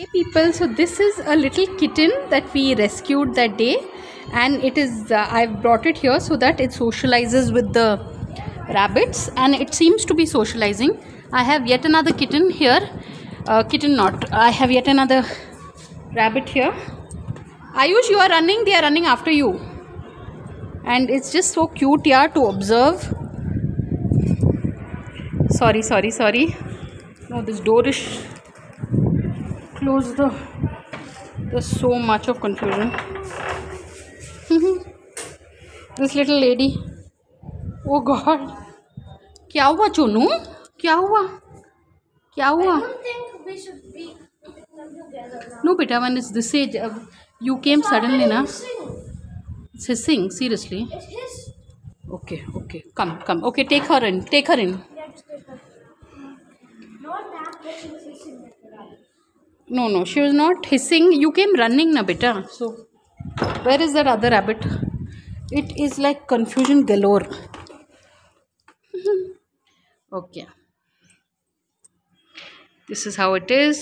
Hey people, so this is a little kitten that we rescued that day, and it is I've brought it here so that it socializes with the rabbits, and it seems to be socializing. I have yet another kitten here. I have yet another rabbit here. Ayush, you are running, they are running after you. And it's just so cute here to observe. Sorry. No, this door is closed. There's so much of confusion. This little lady. Oh God. क्या हुआ चोनू? क्या हुआ? क्या हुआ? I don't think we should be together now. No, beta, when it's this age, you came suddenly, na? Hissing. It's hissing, seriously. It hiss. Okay. Come. Okay, take her in. Yeah, just take her. Not that, but she was hissing like a rabbit. No, she was not hissing. You came running, na, beta. So, where is that other rabbit? It is like confusion galore. Okay. This is how it is.